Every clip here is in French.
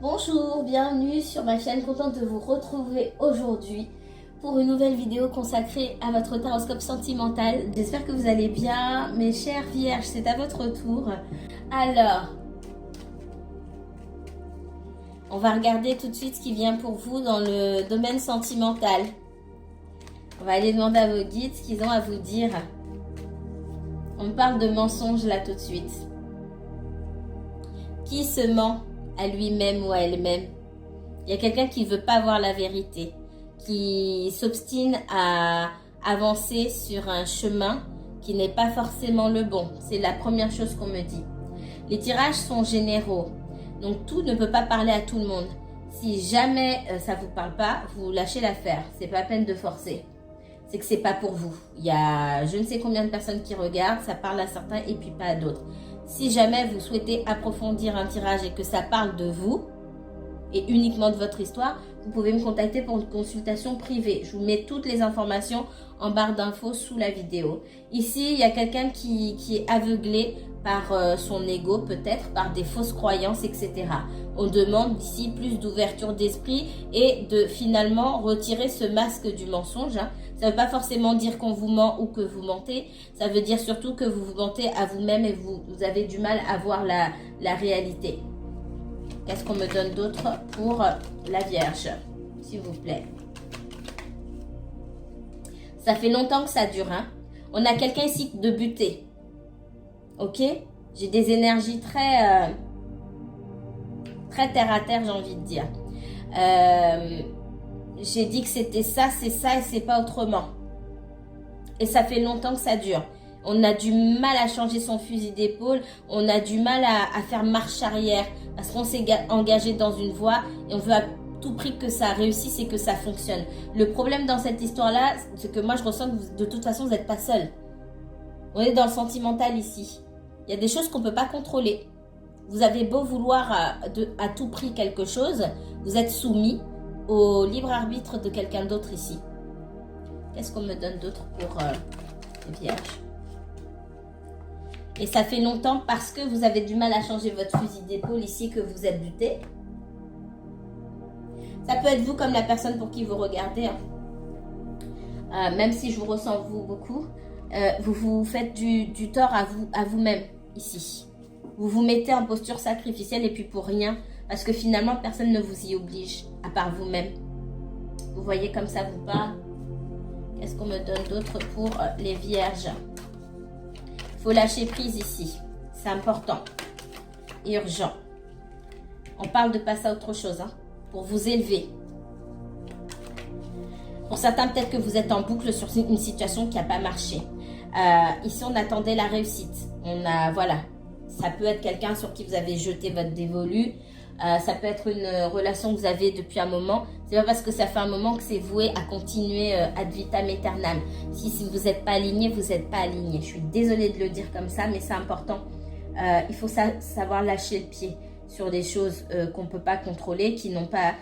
Bonjour, bienvenue sur ma chaîne, contente de vous retrouver aujourd'hui pour une nouvelle vidéo consacrée à votre horoscope sentimental. J'espère que vous allez bien, mes chères vierges, c'est à votre tour. Alors, on va regarder tout de suite ce qui vient pour vous dans le domaine sentimental. On va aller demander à vos guides ce qu'ils ont à vous dire. On parle de mensonges là tout de suite. Qui se ment à lui-même ou à elle-même? Il y a quelqu'un qui ne veut pas voir la vérité, qui s'obstine à avancer sur un chemin qui n'est pas forcément le bon. C'est la première chose qu'on me dit. Les tirages sont généraux, donc tout ne peut pas parler à tout le monde. Si jamais ça ne vous parle pas, vous lâchez l'affaire. C'est pas la peine de forcer. C'est que c'est pas pour vous. Il y a je ne sais combien de personnes qui regardent, ça parle à certains et puis pas à d'autres. Si jamais vous souhaitez approfondir un tirage et que ça parle de vous et uniquement de votre histoire, vous pouvez me contacter pour une consultation privée. Je vous mets toutes les informations en barre d'infos sous la vidéo. Ici, il y a quelqu'un qui est aveuglé par son ego, peut-être par des fausses croyances, etc. On demande ici plus d'ouverture d'esprit et de finalement retirer ce masque du mensonge. Ça ne veut pas forcément dire qu'on vous ment ou que vous mentez. Ça veut dire surtout que vous vous mentez à vous-même et vous avez du mal à voir la réalité. Qu'est-ce qu'on me donne d'autre pour la Vierge, s'il vous plaît? Ça fait longtemps que ça dure. On a quelqu'un ici de buté. Ok? J'ai des énergies très terre à terre, j'ai envie de dire. J'ai dit que c'était ça, c'est ça et c'est pas autrement. Et ça fait longtemps que ça dure. On a du mal à changer son fusil d'épaule, on a du mal à faire marche arrière parce qu'on s'est engagé dans une voie et on veut à tout prix que ça réussisse et que ça fonctionne. Le problème dans cette histoire-là, c'est que moi je ressens que de toute façon vous n'êtes pas seul. On est dans le sentimental ici. Il y a des choses qu'on ne peut pas contrôler. Vous avez beau vouloir à tout prix quelque chose, vous êtes soumis au libre arbitre de quelqu'un d'autre ici. Qu'est-ce qu'on me donne d'autre pour les vierges? Et ça fait longtemps parce que vous avez du mal à changer votre fusil d'épaule ici que vous êtes buté. Ça peut être vous comme la personne pour qui vous regardez. Même si je vous ressens vous beaucoup, vous vous faites du tort à vous-même ici. Vous vous mettez en posture sacrificielle et puis pour rien. Parce que finalement, personne ne vous y oblige, à part vous-même. Vous voyez comme ça vous parle. Qu'est-ce qu'on me donne d'autre pour les vierges? Il faut lâcher prise ici. C'est important. Urgent. On parle de passer à autre chose. Pour vous élever. Pour certains, peut-être que vous êtes en boucle sur une situation qui n'a pas marché. Ici, on attendait la réussite. Voilà. Ça peut être quelqu'un sur qui vous avez jeté votre dévolu. Ça peut être une relation que vous avez depuis un moment. C'est pas parce que ça fait un moment que c'est voué à continuer ad vitam aeternam. Si vous n'êtes pas aligné, vous n'êtes pas aligné. Je suis désolée de le dire comme ça, mais c'est important. Il faut savoir lâcher le pied sur des choses qu'on ne peut pas contrôler, qui n'ont pas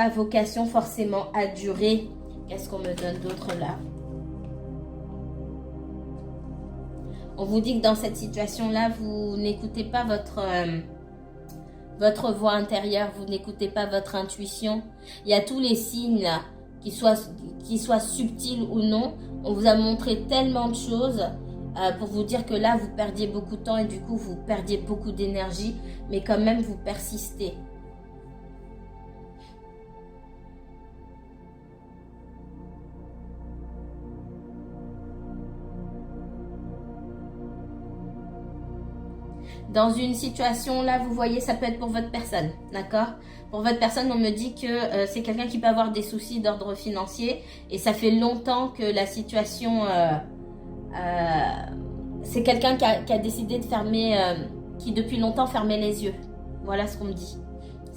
vocation forcément à durer. Qu'est-ce qu'on me donne d'autre là? On vous dit que dans cette situation-là, vous n'écoutez pas votre voix intérieure, vous n'écoutez pas votre intuition. Il y a tous les signes là, qu'ils soient subtils ou non. On vous a montré tellement de choses pour vous dire que là, vous perdiez beaucoup de temps et du coup, vous perdiez beaucoup d'énergie. Mais quand même, vous persistez. Dans une situation, là, vous voyez, ça peut être pour votre personne, d'accord? Pour votre personne, on me dit que c'est quelqu'un qui peut avoir des soucis d'ordre financier et ça fait longtemps que la situation... c'est quelqu'un qui a décidé de fermer, qui depuis longtemps fermait les yeux. Voilà ce qu'on me dit.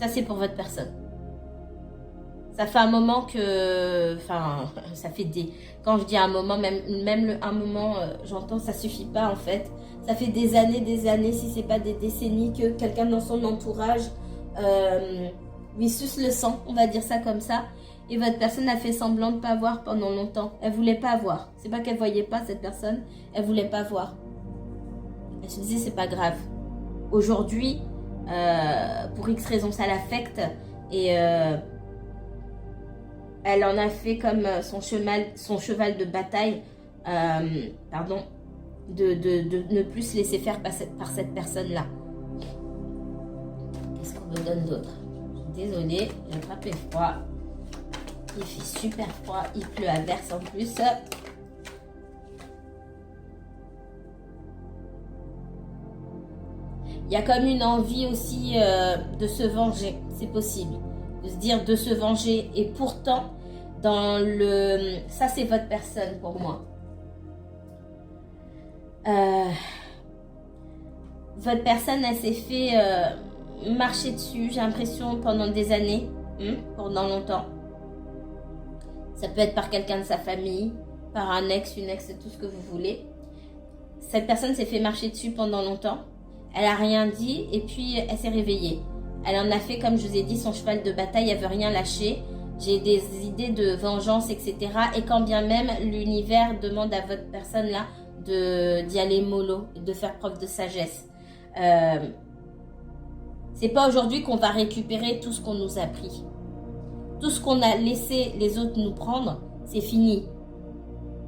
Ça, c'est pour votre personne. Ça fait un moment que... Enfin, ça fait des... Quand je dis un moment, même un moment, j'entends, ça suffit pas en fait. Ça fait des années, si c'est pas des décennies, que quelqu'un dans son entourage lui suce le sang, on va dire ça comme ça. Et votre personne a fait semblant de ne pas voir pendant longtemps. Elle voulait pas voir. C'est pas qu'elle voyait pas cette personne, elle voulait pas voir. Elle se disait, c'est pas grave. Aujourd'hui, pour X raison ça l'affecte et elle en a fait comme son cheval de bataille, pardon, de ne plus se laisser faire par cette personne-là. Qu'est-ce qu'on me donne d'autre? Désolée, j'ai attrapé froid. Il fait super froid, il pleut à verse en plus. Il y a comme une envie aussi de se venger, c'est possible. De se dire de se venger. Et pourtant, dans le... Ça, c'est votre personne pour moi. Votre personne, elle s'est fait marcher dessus, j'ai l'impression, pendant des années. Pendant longtemps. Ça peut être par quelqu'un de sa famille, par un ex, une ex, tout ce que vous voulez. Cette personne s'est fait marcher dessus pendant longtemps. Elle a rien dit et puis elle s'est réveillée. Elle en a fait, comme je vous ai dit, son cheval de bataille. Elle veut rien lâcher. J'ai des idées de vengeance, etc. Et quand bien même l'univers demande à votre personne là d'y aller mollo, de faire preuve de sagesse. C'est pas aujourd'hui qu'on va récupérer tout ce qu'on nous a pris. Tout ce qu'on a laissé les autres nous prendre, c'est fini.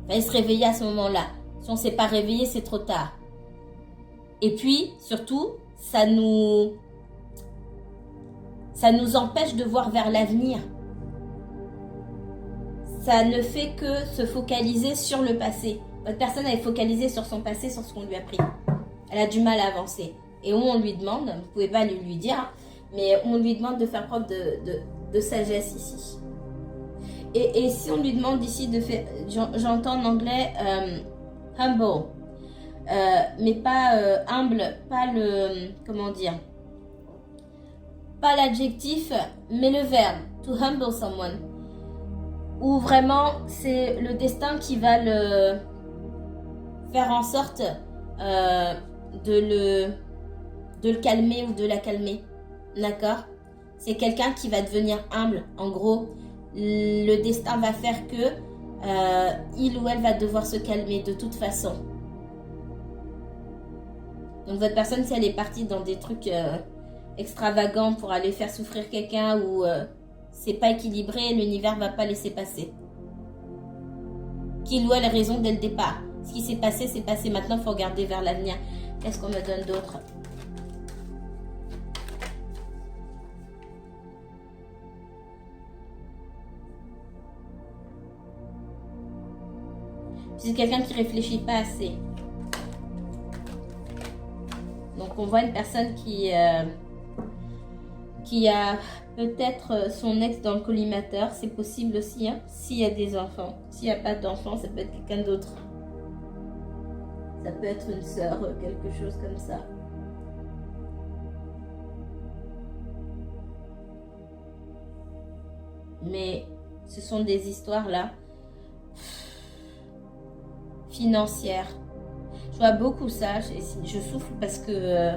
Il fallait se réveiller à ce moment-là. Si on ne s'est pas réveillé, c'est trop tard. Et puis, surtout, ça nous empêche de voir vers l'avenir. Ça ne fait que se focaliser sur le passé. Votre personne, elle est focalisée sur son passé, sur ce qu'on lui a pris. Elle a du mal à avancer. Et on lui demande, vous ne pouvez pas lui dire, mais on lui demande de faire preuve de sagesse ici. Et si on lui demande ici de faire, j'entends en anglais humble, mais pas humble, pas le, comment dire, pas l'adjectif, mais le verbe, to humble someone, où vraiment c'est le destin qui va le faire en sorte de le calmer ou de la calmer, d'accord? C'est quelqu'un qui va devenir humble. En gros, le destin va faire que il ou elle va devoir se calmer de toute façon. Donc votre personne, si elle est partie dans des trucs extravagants pour aller faire souffrir quelqu'un ou c'est pas équilibré, l'univers va pas laisser passer. Qu'il ou elle a raison dès le départ. Ce qui s'est passé, c'est passé. Maintenant, il faut regarder vers l'avenir. Qu'est-ce qu'on me donne d'autre? C'est quelqu'un qui réfléchit pas assez. Donc on voit une personne qui a peut-être son ex dans le collimateur. C'est possible aussi, hein, s'il y a des enfants. S'il n'y a pas d'enfants, ça peut être quelqu'un d'autre. Ça peut être une sœur, quelque chose comme ça. Mais ce sont des histoires là financières. Je vois beaucoup ça. Je souffle parce que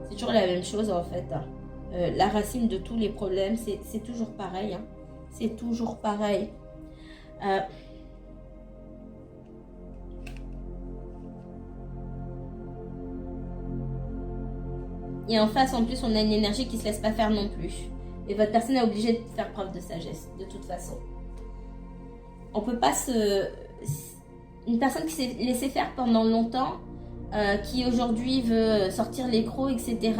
c'est toujours la même chose en fait. La racine de tous les problèmes, c'est toujours pareil. Hein. C'est toujours pareil. Et en face, en plus, on a une énergie qui ne se laisse pas faire non plus. Et votre personne est obligée de faire preuve de sagesse, de toute façon. On peut pas se... Une personne qui s'est laissée faire pendant longtemps, qui aujourd'hui veut sortir les crocs, etc.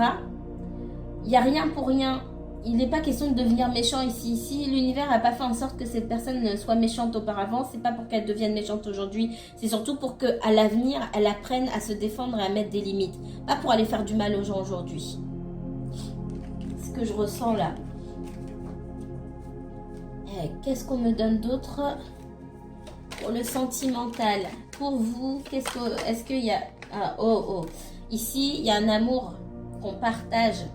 Il n'y a rien pour rien. Il n'est pas question de devenir méchant ici. Si l'univers n'a pas fait en sorte que cette personne soit méchante auparavant, c'est pas pour qu'elle devienne méchante aujourd'hui. C'est surtout pour qu'à l'avenir, elle apprenne à se défendre et à mettre des limites. Pas pour aller faire du mal aux gens aujourd'hui. C'est ce que je ressens là. Qu'est-ce qu'on me donne d'autre pour le sentimental? Pour vous, est-ce qu'il y a... Ah, ici, il y a un amour qu'on partage.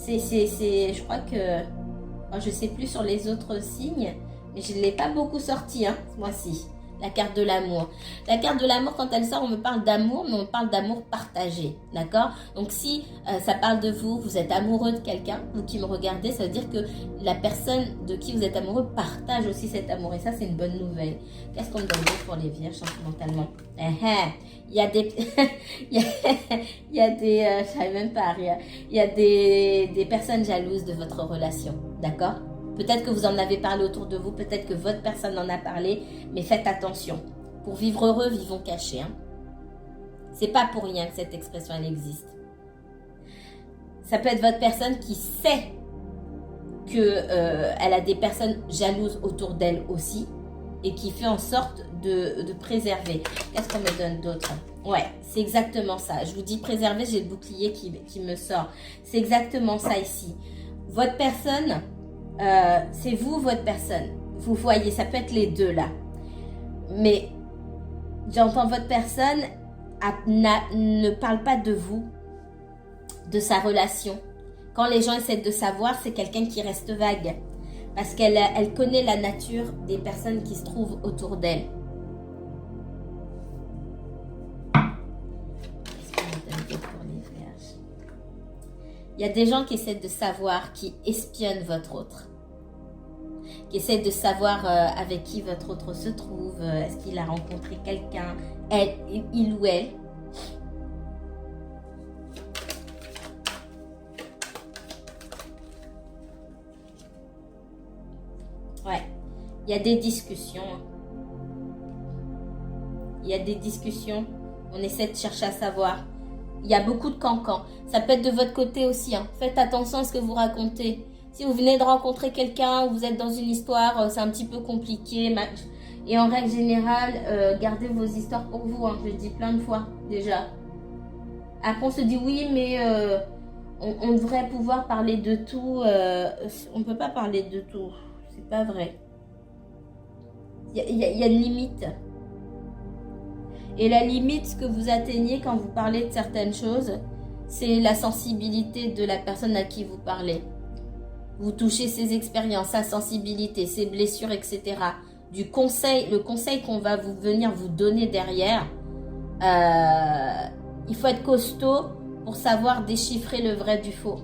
Je crois que... Je ne sais plus sur les autres signes, mais je ne l'ai pas beaucoup sorti, hein, ce mois-ci. La carte de l'amour. La carte de l'amour, quand elle sort, on me parle d'amour, mais on parle d'amour partagé. D'accord? Donc si ça parle de vous, vous êtes amoureux de quelqu'un, vous qui me regardez, ça veut dire que la personne de qui vous êtes amoureux partage aussi cet amour. Et ça, c'est une bonne nouvelle. Qu'est-ce qu'on me donne d'autre pour les vierges sentimentalement? Il y a des... il y a des... je savais même pas rire. Il y a des personnes jalouses de votre relation. D'accord? Peut-être que vous en avez parlé autour de vous, peut-être que votre personne en a parlé, mais faites attention. Pour vivre heureux, vivons cachés. Hein. C'est pas pour rien que cette expression elle existe. Ça peut être votre personne qui sait que elle a des personnes jalouses autour d'elle aussi et qui fait en sorte de préserver. Qu'est-ce qu'on me donne d'autre? Ouais, c'est exactement ça. Je vous dis préserver, j'ai le bouclier qui me sort. C'est exactement ça ici. Votre personne... c'est vous, votre personne. Vous voyez, ça peut être les deux là. Mais j'entends votre personne ne parle pas de vous, de sa relation. Quand les gens essaient de savoir, c'est quelqu'un qui reste vague. Parce qu'elle connaît la nature des personnes qui se trouvent autour d'elle. Il y a des gens qui essaient de savoir, qui espionnent votre autre. Qui essaient de savoir avec qui votre autre se trouve. Est-ce qu'il a rencontré quelqu'un, il ou elle. Ouais, il y a des discussions. Il y a des discussions. On essaie de chercher à savoir. Il y a beaucoup de cancans. Ça peut être de votre côté aussi. Hein. Faites attention à ce que vous racontez. Si vous venez de rencontrer quelqu'un ou vous êtes dans une histoire, c'est un petit peu compliqué. Et en règle générale, gardez vos histoires pour vous. Hein. Je le dis plein de fois déjà. Après, on se dit oui, mais on devrait pouvoir parler de tout. On ne peut pas parler de tout. C'est pas vrai. Il y a une limite. Et la limite, ce que vous atteignez quand vous parlez de certaines choses, c'est la sensibilité de la personne à qui vous parlez. Vous touchez ses expériences, sa sensibilité, ses blessures, etc. Le conseil qu'on va venir vous donner derrière, il faut être costaud pour savoir déchiffrer le vrai du faux.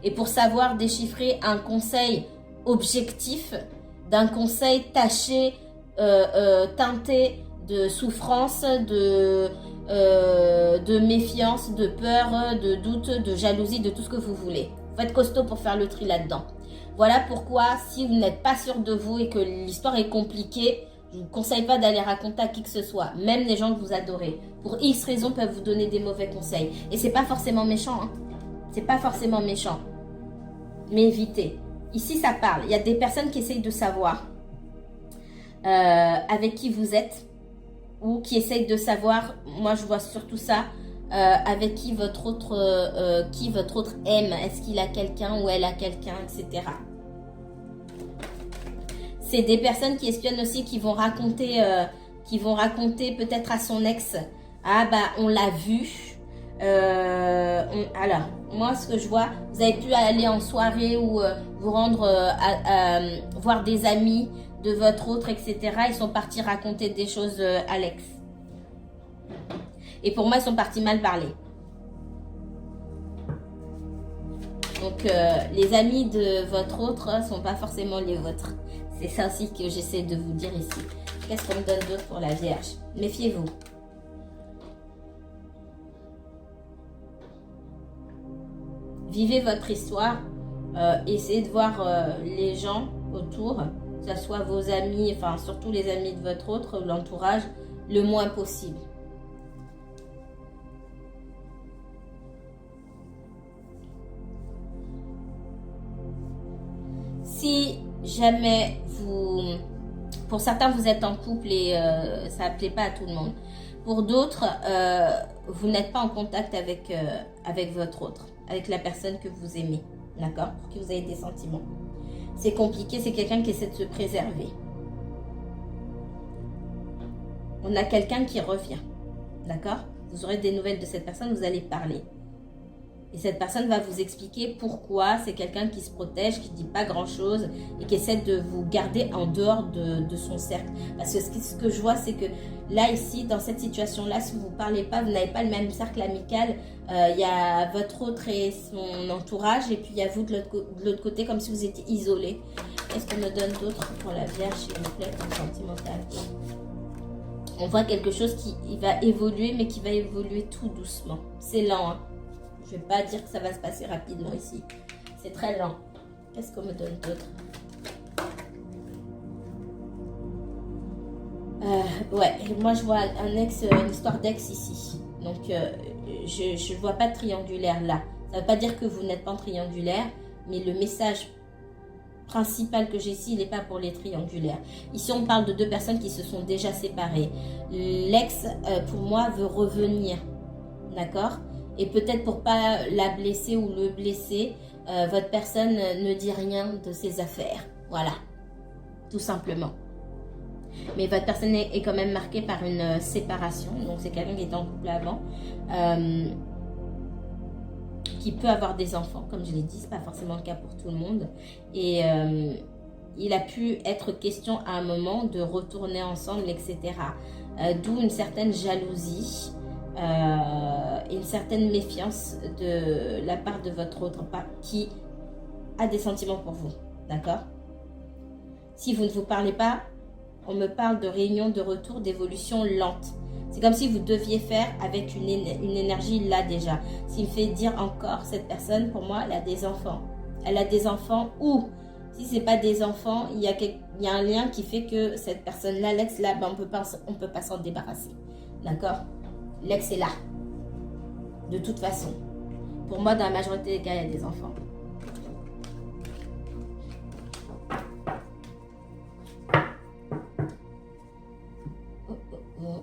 Et pour savoir déchiffrer un conseil objectif d'un conseil taché, teinté de souffrance, de méfiance, de peur, de doute, de jalousie, de tout ce que vous voulez. Faut être costaud pour faire le tri là-dedans. Voilà pourquoi, si vous n'êtes pas sûr de vous et que l'histoire est compliquée, je ne vous conseille pas d'aller raconter à qui que ce soit. Même les gens que vous adorez. Pour X raisons, peuvent vous donner des mauvais conseils. Et c'est pas forcément méchant. Hein. C'est pas forcément méchant. Mais évitez. Ici, ça parle. Il y a des personnes qui essayent de savoir avec qui vous êtes. Ou qui essayent de savoir, moi je vois surtout ça, avec qui votre autre aime. Est-ce qu'il a quelqu'un ou elle a quelqu'un, etc. C'est des personnes qui espionnent aussi, qui vont raconter peut-être à son ex, ah bah on l'a vu. Alors, moi ce que je vois, vous avez pu aller en soirée ou vous rendre voir des amis de votre autre, etc. Ils sont partis raconter des choses à l'ex. Et pour moi, ils sont partis mal parler. Donc, les amis de votre autre ne sont pas forcément les vôtres. C'est ça aussi que j'essaie de vous dire ici. Qu'est-ce qu'on me donne d'autre pour la Vierge? Méfiez-vous. Vivez votre histoire. Essayez de voir les gens autour, que ce soit vos amis, enfin surtout les amis de votre autre, l'entourage, le moins possible. Si jamais pour certains vous êtes en couple et ça ne plaît pas à tout le monde. Pour d'autres, vous n'êtes pas en contact avec votre autre, avec la personne que vous aimez, d'accord? Pour que vous ayez des sentiments. C'est compliqué, c'est quelqu'un qui essaie de se préserver. On a quelqu'un qui revient, d'accord? Vous aurez des nouvelles de cette personne, vous allez parler. Et cette personne va vous expliquer pourquoi c'est quelqu'un qui se protège, qui ne dit pas grand-chose et qui essaie de vous garder en dehors de son cercle. Parce que ce que je vois, c'est que là, ici, dans cette situation-là, si vous ne parlez pas, vous n'avez pas le même cercle amical. Il y a votre autre et son entourage, et puis il y a vous de l'autre côté, comme si vous étiez isolés. Qu'est-ce qu'on me donne d'autre pour la Vierge, s'il vous plaît, comme sentimental? On voit quelque chose qui va évoluer, mais qui va évoluer tout doucement. C'est lent, hein. Je ne vais pas dire que ça va se passer rapidement ici. C'est très lent. Qu'est-ce qu'on me donne d'autre? Ouais, moi je vois une histoire d'ex ici. Donc je ne vois pas de triangulaire là. Ça ne veut pas dire que vous n'êtes pas en triangulaire, mais le message principal que j'ai ici, il n'est pas pour les triangulaires. Ici, on parle de deux personnes qui se sont déjà séparées. L'ex, pour moi, veut revenir. D'accord? Et peut-être pour pas la blesser ou le blesser, votre personne ne dit rien de ses affaires. Voilà. Tout simplement. Mais votre personne est quand même marquée par une séparation. Donc, c'est quelqu'un qui était en couple avant. Qui peut avoir des enfants, comme je l'ai dit, c'est pas forcément le cas pour tout le monde. Et il a pu être question à un moment de retourner ensemble, etc. D'où une certaine jalousie et une certaine méfiance de la part de votre autre part qui a des sentiments pour vous. D'accord? Si vous ne vous parlez pas, on me parle de réunion de retour, d'évolution lente. C'est comme si vous deviez faire avec une énergie là déjà. Ce qui me fait dire encore, cette personne, pour moi, elle a des enfants. Elle a des enfants ou, si ce n'est pas des enfants, il y a un lien qui fait que cette personne-là, l'ex, là, ben, on peut pas s'en débarrasser. D'accord? L'ex est là. De toute façon. Pour moi, dans la majorité des cas, il y a des enfants.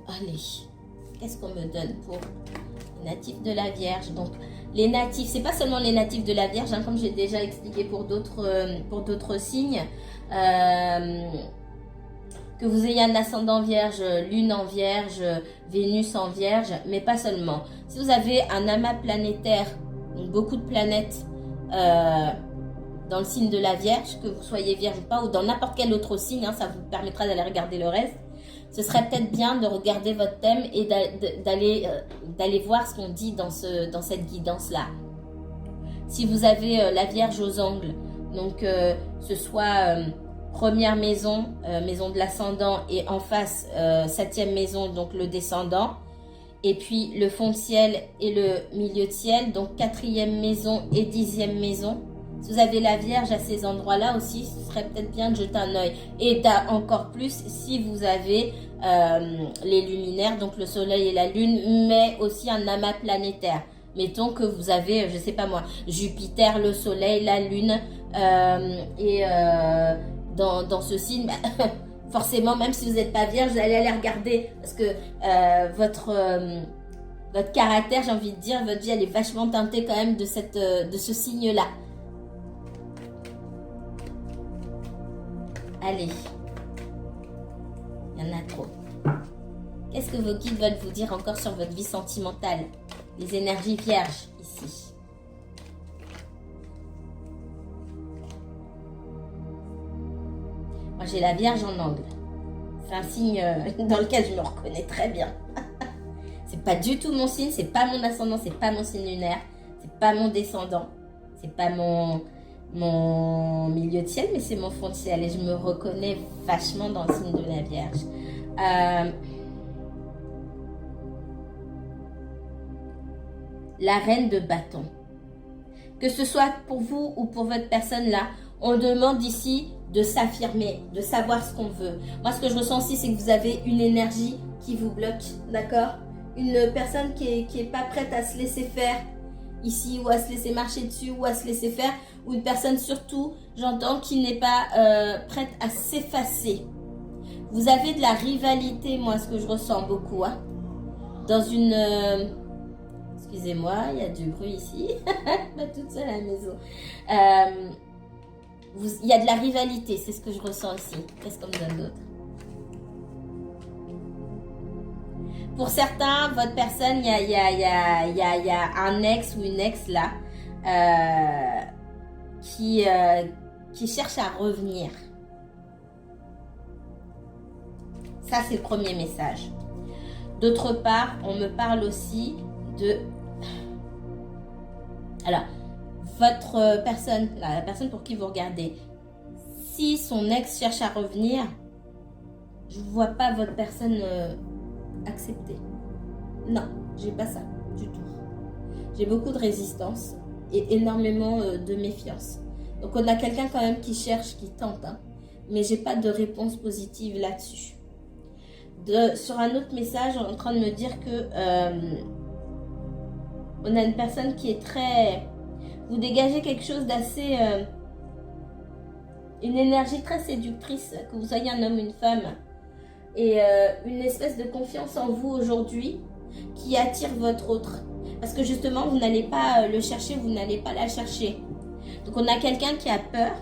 Allez, qu'est-ce qu'on me donne pour les natifs de la Vierge? Donc, les natifs, c'est pas seulement les natifs de la Vierge, hein, comme j'ai déjà expliqué pour d'autres signes. Que vous ayez un ascendant Vierge, Lune en Vierge, Vénus en Vierge, mais pas seulement. Si vous avez un amas planétaire, donc beaucoup de planètes dans le signe de la Vierge, que vous soyez Vierge ou pas, ou dans n'importe quel autre signe, hein, ça vous permettra d'aller regarder le reste. Ce serait peut-être bien de regarder votre thème et d'aller voir ce qu'on dit dans cette guidance-là. Si vous avez la Vierge aux angles, donc ce soit première maison, maison de l'ascendant, et en face, septième maison, donc le descendant, et puis le fond de ciel et le milieu de ciel, donc quatrième maison et dixième maison. Si vous avez la Vierge à ces endroits-là aussi, ce serait peut-être bien de jeter un œil. Et encore plus si vous avez les luminaires, donc le soleil et la lune, mais aussi un amas planétaire. Mettons que vous avez, je sais pas moi, Jupiter, le soleil, la lune, et dans ce signe, bah, forcément, même si vous n'êtes pas Vierge, vous allez aller regarder. Parce que votre caractère, j'ai envie de dire, votre vie, elle est vachement teintée quand même de ce signe-là. Allez, il y en a trop. Qu'est-ce que vos guides veulent vous dire encore sur votre vie sentimentale? Les énergies vierges, ici. Moi, j'ai la Vierge en angle. C'est un signe dans lequel je me reconnais très bien. C'est pas du tout mon signe, c'est pas mon ascendant, c'est pas mon signe lunaire, c'est pas mon descendant, c'est pas mon milieu de ciel, mais c'est mon fond de ciel et je me reconnais vachement dans le signe de la Vierge. La reine de bâton. Que ce soit pour vous ou pour votre personne là, on demande ici de s'affirmer, de savoir ce qu'on veut. Moi, ce que je ressens aussi, c'est que vous avez une énergie qui vous bloque, d'accord? Une personne qui est pas prête à se laisser faire ici, ou à se laisser marcher dessus, ou à se laisser faire, ou une personne surtout, j'entends, qui n'est pas prête à s'effacer. Vous avez de la rivalité, moi, ce que je ressens beaucoup, hein, dans une... excusez-moi, il y a du bruit ici, pas toute seule à la maison. Il y a de la rivalité, c'est ce que je ressens ici. Qu'est-ce qu'on me donne d'autre? Pour certains, votre personne, il y a un ex ou une ex là qui cherche à revenir. Ça, c'est le premier message. D'autre part, on me parle aussi de... Alors, votre personne, la personne pour qui vous regardez, si son ex cherche à revenir, je ne vois pas votre personne accepter. Non, j'ai pas ça du tout. J'ai beaucoup de résistance et énormément de méfiance. Donc, on a quelqu'un quand même qui cherche, qui tente, hein, mais j'ai pas de réponse positive là-dessus. Sur un autre message, on est en train de me dire que on a une personne qui est très... Vous dégagez quelque chose d'assez... une énergie très séductrice, que vous soyez un homme ou une femme. Et une espèce de confiance en vous aujourd'hui qui attire votre autre. Parce que justement, vous n'allez pas le chercher, vous n'allez pas la chercher. Donc on a quelqu'un qui a peur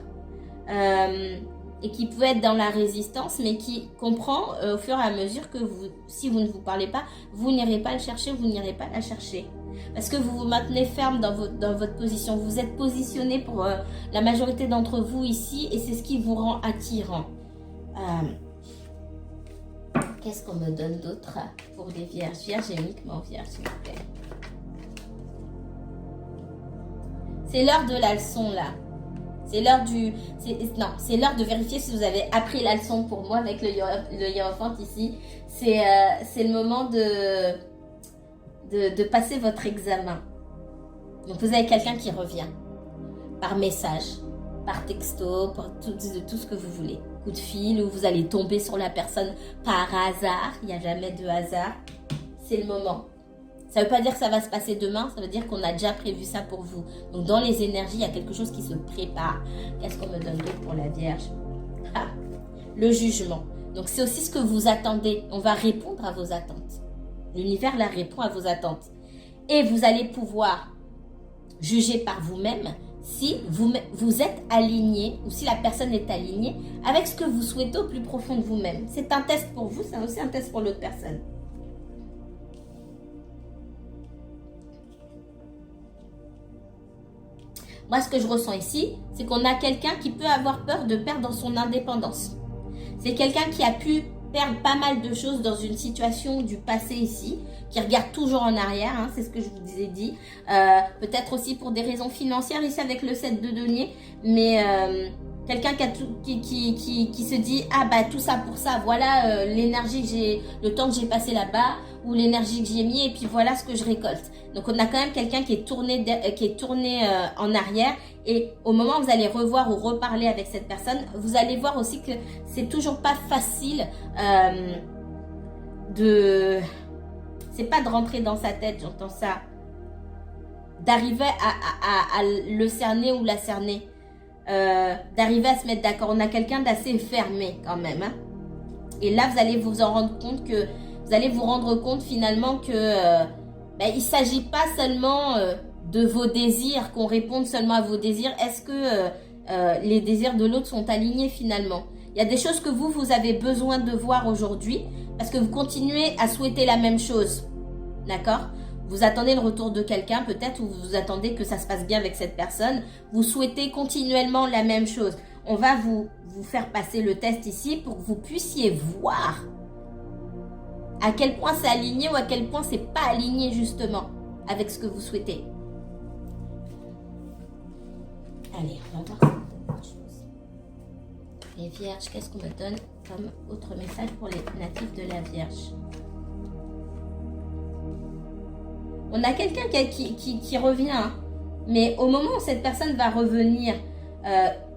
et qui peut être dans la résistance, mais qui comprend au fur et à mesure que vous, si vous ne vous parlez pas, vous n'irez pas le chercher, vous n'irez pas la chercher. Parce que vous vous maintenez ferme dans votre position. Vous êtes positionné pour la majorité d'entre vous ici et c'est ce qui vous rend attirant. Qu'est-ce qu'on me donne d'autre pour les vierges? Vierges et uniquement vierges, s'il vous plaît. C'est l'heure de la leçon là. C'est l'heure du... c'est l'heure de vérifier si vous avez appris la leçon pour moi avec le hiérophante ici. C'est le moment de passer votre examen. Donc vous avez quelqu'un qui revient. Par message, par texto, par tout ce que vous voulez. Coup de fil, où vous allez tomber sur la personne par hasard. Il n'y a jamais de hasard. C'est le moment. Ça ne veut pas dire que ça va se passer demain, ça veut dire qu'on a déjà prévu ça pour vous. Donc dans les énergies, il y a quelque chose qui se prépare. Qu'est-ce qu'on me donne d'autre pour la Vierge? Le jugement. Donc c'est aussi ce que vous attendez. On va répondre à vos attentes. L'univers la répond à vos attentes. Et vous allez pouvoir juger par vous-même si vous êtes aligné ou si la personne est alignée avec ce que vous souhaitez au plus profond de vous-même. C'est un test pour vous, c'est aussi un test pour l'autre personne. Moi, ce que je ressens ici, c'est qu'on a quelqu'un qui peut avoir peur de perdre son indépendance. C'est quelqu'un qui a pu perdre pas mal de choses dans une situation du passé ici, qui regarde toujours en arrière, hein, c'est ce que je vous ai dit. Peut-être aussi pour des raisons financières ici avec le 7 de denier, mais quelqu'un qui se dit « Ah bah tout ça pour ça, voilà l'énergie que j'ai, le temps que j'ai passé là-bas, ou l'énergie que j'y ai mis, et puis voilà ce que je récolte. » Donc on a quand même quelqu'un qui est tourné, en arrière, et au moment où vous allez revoir ou reparler avec cette personne, vous allez voir aussi que c'est toujours pas facile c'est pas de rentrer dans sa tête, j'entends ça, d'arriver à le cerner ou la cerner, d'arriver à se mettre d'accord. On a quelqu'un d'assez fermé quand même, hein. Et là vous allez vous en rendre compte que vous allez vous rendre compte finalement que il ne s'agit pas seulement de vos désirs, qu'on réponde seulement à vos désirs. Est-ce que les désirs de l'autre sont alignés finalement? Il y a des choses que vous avez besoin de voir aujourd'hui parce que vous continuez à souhaiter la même chose. D'accord? Vous attendez le retour de quelqu'un peut-être, ou vous attendez que ça se passe bien avec cette personne. Vous souhaitez continuellement la même chose. On va vous faire passer le test ici pour que vous puissiez voir à quel point c'est aligné ou à quel point c'est pas aligné justement avec ce que vous souhaitez. Allez, on va voir autre chose. Les vierges, qu'est-ce qu'on me donne comme autre message pour les natifs de la Vierge? On a quelqu'un qui revient, hein, mais au moment où cette personne va revenir,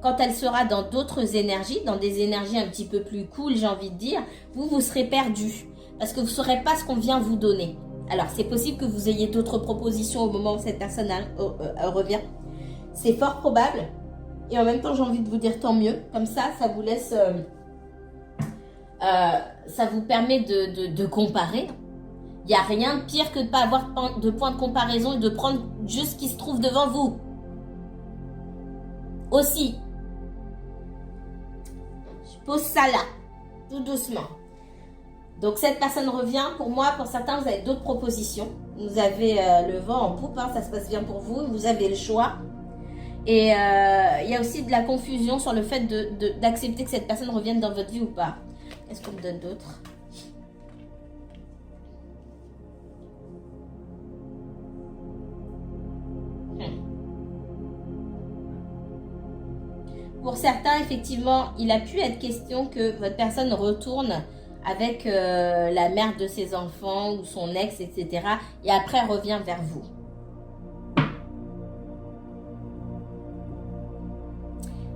quand elle sera dans d'autres énergies, dans des énergies un petit peu plus cool, j'ai envie de dire, vous serez perdu. Parce que vous ne saurez pas ce qu'on vient vous donner. Alors, c'est possible que vous ayez d'autres propositions au moment où cette personne revient. C'est fort probable. Et en même temps, j'ai envie de vous dire tant mieux. Comme ça, ça vous laisse... ça vous permet de comparer. Il n'y a rien de pire que de ne pas avoir de point de comparaison et de prendre juste ce qui se trouve devant vous. Aussi. Je pose ça là, tout doucement. Donc cette personne revient. Pour moi, pour certains, vous avez d'autres propositions. Vous avez le vent en poupe, hein, ça se passe bien pour vous. Vous avez le choix. Et il y a aussi de la confusion sur le fait d'accepter que cette personne revienne dans votre vie ou pas. Qu'est-ce qu'on me donne d'autre? Pour certains, effectivement, il a pu être question que votre personne retourne avec la mère de ses enfants ou son ex, etc. Et après, revient vers vous.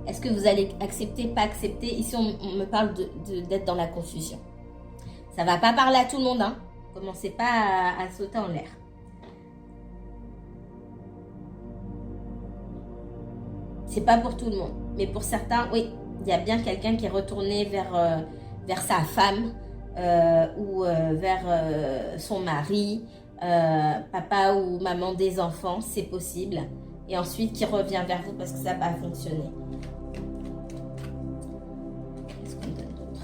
Est-ce que vous allez accepter, pas accepter? Ici, on me parle d'être dans la confusion. Ça va pas parler à tout le monde, hein. Commencez pas à sauter en l'air. C'est pas pour tout le monde. Mais pour certains, oui, il y a bien quelqu'un qui est retourné vers sa femme ou vers son mari, papa ou maman des enfants, c'est possible. Et ensuite qui revient vers vous parce que ça n'a pas fonctionné. Qu'est-ce qu'on donne d'autre?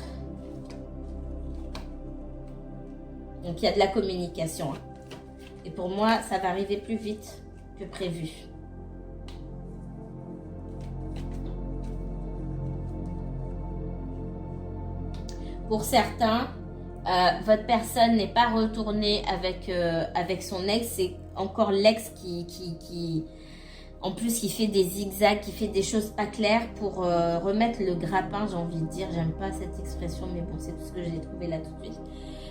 Donc il y a de la communication. Hein. Et pour moi, ça va arriver plus vite que prévu. Pour certains, votre personne n'est pas retournée avec son ex. C'est encore l'ex qui, en plus, qui fait des zigzags, qui fait des choses pas claires pour remettre le grappin, j'ai envie de dire. J'aime pas cette expression, mais bon, c'est tout ce que j'ai trouvé là tout de suite.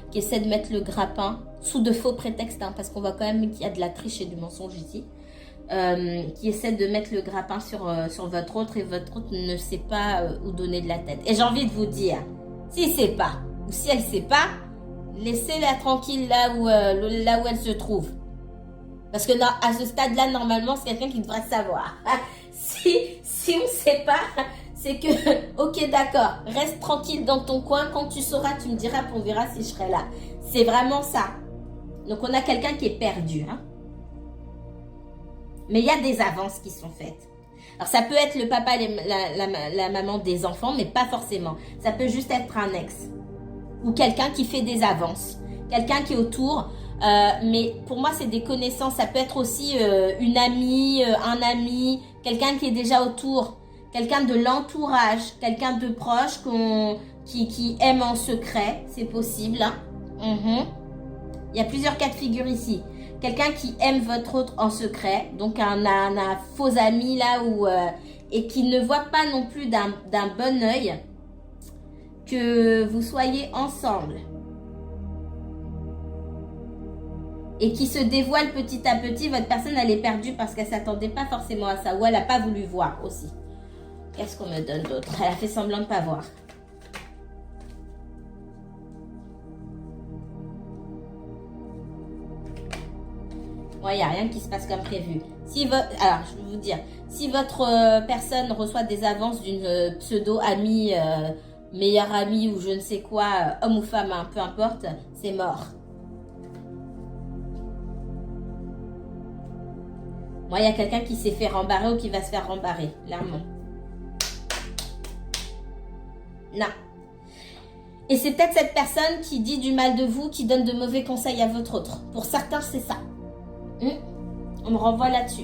Qui essaie de mettre le grappin sous de faux prétextes, hein, parce qu'on voit quand même qu'il y a de la triche et du mensonge ici. Qui essaie de mettre le grappin sur votre autre et votre autre ne sait pas où donner de la tête. Et j'ai envie de vous dire, s'il ne sait pas, ou si elle ne sait pas, laissez-la tranquille là où elle se trouve. Parce que à ce stade-là, normalement, c'est quelqu'un qui devrait savoir. Si on ne sait pas, c'est que, ok, d'accord, reste tranquille dans ton coin. Quand tu sauras, tu me diras, puis on verra si je serai là. C'est vraiment ça. Donc, on a quelqu'un qui est perdu. Hein. Mais il y a des avances qui sont faites. Alors, ça peut être le papa, la maman des enfants, mais pas forcément. Ça peut juste être un ex. Ou quelqu'un qui fait des avances. Quelqu'un qui est autour. Mais pour moi, c'est des connaissances. Ça peut être aussi une amie, un ami, quelqu'un qui est déjà autour. Quelqu'un de l'entourage. Quelqu'un de proche qui aime en secret. C'est possible. Hein. Il y a plusieurs cas de figure ici. Quelqu'un qui aime votre autre en secret, donc un faux ami là, et qui ne voit pas non plus d'un bon œil que vous soyez ensemble. Et qui se dévoile petit à petit. Votre personne, elle est perdue parce qu'elle ne s'attendait pas forcément à ça, ou elle n'a pas voulu voir aussi. Qu'est-ce qu'on me donne d'autre? Elle a fait semblant de ne pas voir. Il n'y a rien qui se passe comme prévu. Alors, je vais vous dire, si votre personne reçoit des avances d'une pseudo-amie, meilleure amie ou je ne sais quoi, homme ou femme, hein, peu importe, c'est mort. Moi, il y a quelqu'un qui s'est fait rembarrer ou qui va se faire rembarrer, clairement. Non. Et c'est peut-être cette personne qui dit du mal de vous, qui donne de mauvais conseils à votre autre. Pour certains, c'est ça. On me renvoie là-dessus.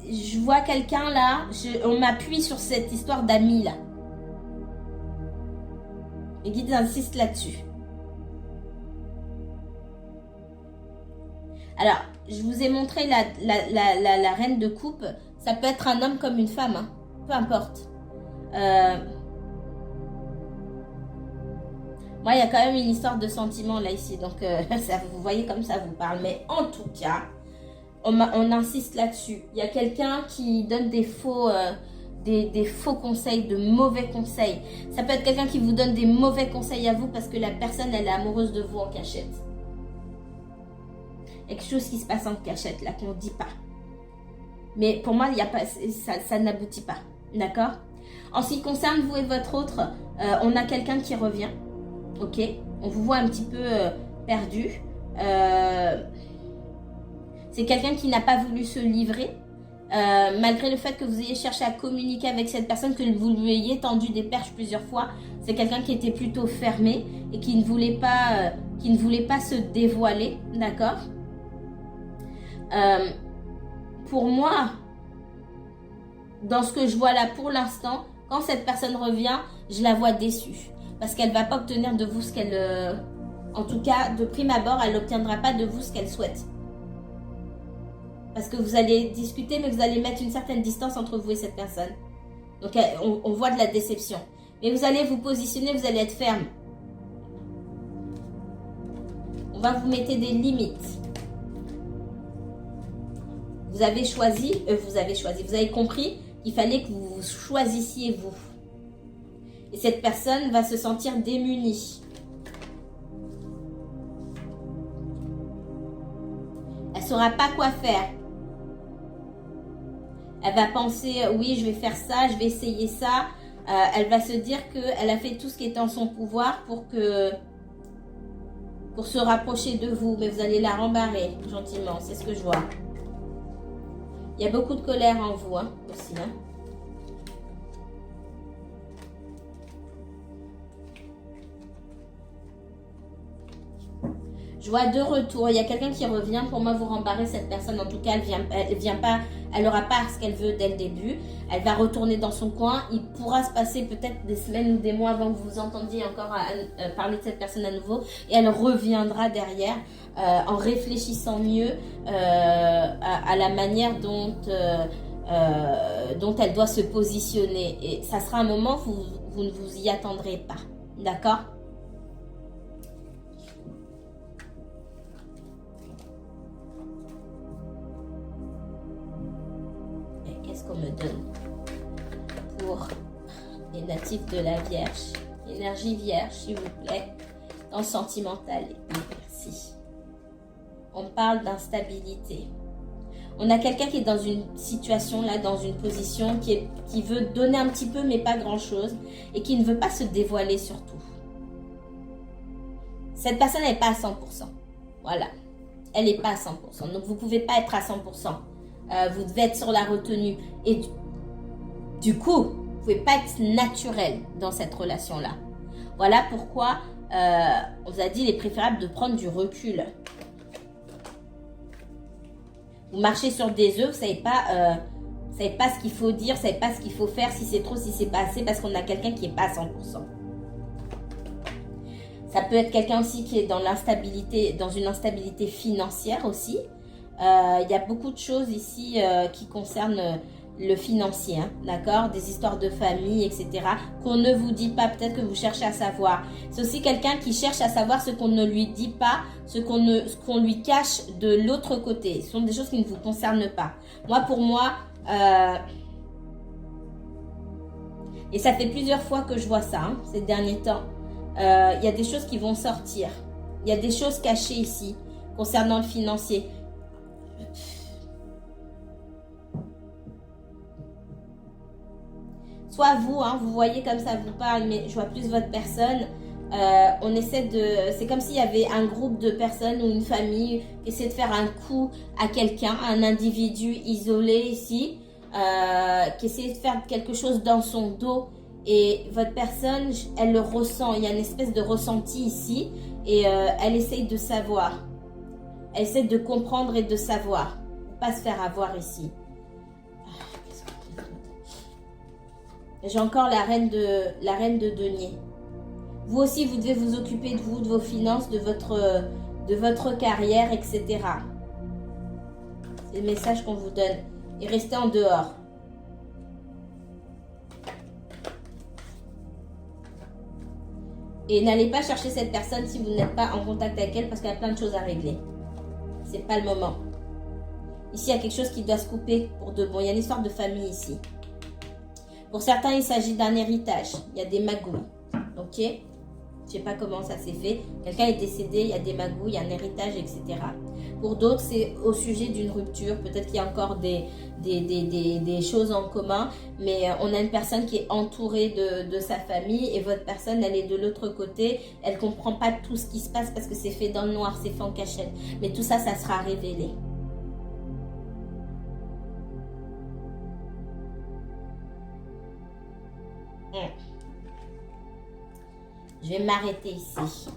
Je vois quelqu'un là, on m'appuie sur cette histoire d'amis là. Les guides insistent là-dessus. Alors, je vous ai montré la reine de coupe. Ça peut être un homme comme une femme, hein. Peu importe. Moi, il y a quand même une histoire de sentiments là ici. Donc, ça, vous voyez comme ça vous parle. Mais en tout cas, on insiste là-dessus. Il y a quelqu'un qui donne des faux conseils, de mauvais conseils. Ça peut être quelqu'un qui vous donne des mauvais conseils à vous parce que la personne, elle est amoureuse de vous en cachette. Il y a quelque chose qui se passe en cachette là, qu'on ne dit pas. Mais pour moi, il y a pas, ça n'aboutit pas. D'accord? En ce qui concerne vous et votre autre, on a quelqu'un qui revient. Ok? On vous voit un petit peu perdu. C'est quelqu'un qui n'a pas voulu se livrer. Malgré le fait que vous ayez cherché à communiquer avec cette personne, que vous lui ayez tendu des perches plusieurs fois, c'est quelqu'un qui était plutôt fermé et qui ne voulait pas se dévoiler, d'accord? Pour moi, dans ce que je vois là pour l'instant, quand cette personne revient, je la vois déçue. Parce qu'elle ne va pas obtenir de vous ce qu'elle... en tout cas, de prime abord, elle n'obtiendra pas de vous ce qu'elle souhaite. Parce que vous allez discuter, mais vous allez mettre une certaine distance entre vous et cette personne. Donc, on voit de la déception. Mais vous allez vous positionner, vous allez être ferme. On va vous mettre des limites. Vous avez compris qu'il fallait que vous choisissiez vous. Et cette personne va se sentir démunie. Elle ne saura pas quoi faire. Elle va penser, oui, je vais faire ça, je vais essayer ça. Elle va se dire qu'elle a fait tout ce qui est en son pouvoir pour se rapprocher de vous. Mais vous allez la rembarrer gentiment, c'est ce que je vois. Il y a beaucoup de colère en vous aussi. Je vois deux retours. Il y a quelqu'un qui revient. Pour moi, vous rembarrez cette personne. En tout cas, elle vient pas. Elle n'aura pas ce qu'elle veut dès le début. Elle va retourner dans son coin. Il pourra se passer peut-être des semaines ou des mois avant que vous entendiez encore parler de cette personne à nouveau. Et elle reviendra derrière en réfléchissant mieux à la manière dont elle doit se positionner. Et ça sera un moment où vous ne vous y attendrez pas. D'accord ? Qu'est-ce qu'on me donne pour les natifs de la Vierge? Énergie Vierge, s'il vous plaît. Dans le sentimental, merci. On parle d'instabilité. On a quelqu'un qui est dans une situation, là, dans une position qui veut donner un petit peu, mais pas grand-chose. Et qui ne veut pas se dévoiler surtout. Cette personne n'est pas à 100%. Voilà. Elle n'est pas à 100%. Donc, vous ne pouvez pas être à 100%. Vous devez être sur la retenue. Et du coup, vous ne pouvez pas être naturel dans cette relation-là. Voilà pourquoi on vous a dit qu'il est préférable de prendre du recul. Vous marchez sur des œufs, vous ne savez pas ce qu'il faut dire, vous ne savez pas ce qu'il faut faire, si c'est trop, si c'est pas assez, parce qu'on a quelqu'un qui n'est pas à 100%. Ça peut être quelqu'un aussi qui est dans l'instabilité, dans une instabilité financière aussi. Il y a beaucoup de choses ici qui concernent le financier, d'accord? Des histoires de famille, etc. Qu'on ne vous dit pas, peut-être que vous cherchez à savoir. C'est aussi quelqu'un qui cherche à savoir ce qu'on ne lui dit pas, ce qu'on lui cache de l'autre côté. Ce sont des choses qui ne vous concernent pas. Pour moi, et ça fait plusieurs fois que je vois ça, ces derniers temps, il y a des choses qui vont sortir. Il y a des choses cachées ici, concernant le financier. Soit vous, vous voyez comme ça vous parle, mais je vois plus votre personne. On essaie de... C'est comme s'il y avait un groupe de personnes ou une famille qui essaie de faire un coup à quelqu'un, un individu isolé ici, qui essaie de faire quelque chose dans son dos. Et votre personne, elle le ressent. Il y a une espèce de ressenti ici. Et elle essaye de savoir. Elle essaie de comprendre et de savoir. Pour pas se faire avoir ici. J'ai encore la reine de denier. Vous aussi, vous devez vous occuper de vous, de vos finances, de votre carrière, etc. C'est le message qu'on vous donne. Et restez en dehors. Et n'allez pas chercher cette personne si vous n'êtes pas en contact avec elle parce qu'il y a plein de choses à régler. C'est pas le moment. Ici, il y a quelque chose qui doit se couper pour de bon. Il y a une histoire de famille ici. Pour certains, il s'agit d'un héritage. Il y a des magouilles. Ok? Je ne sais pas comment ça s'est fait. Quelqu'un est décédé, il y a des magouilles, il y a un héritage, etc. Pour d'autres, c'est au sujet d'une rupture. Peut-être qu'il y a encore des choses en commun. Mais on a une personne qui est entourée de sa famille. Et votre personne, elle est de l'autre côté. Elle ne comprend pas tout ce qui se passe parce que c'est fait dans le noir, c'est fait en cachette. Mais tout ça, ça sera révélé. Je vais m'arrêter ici.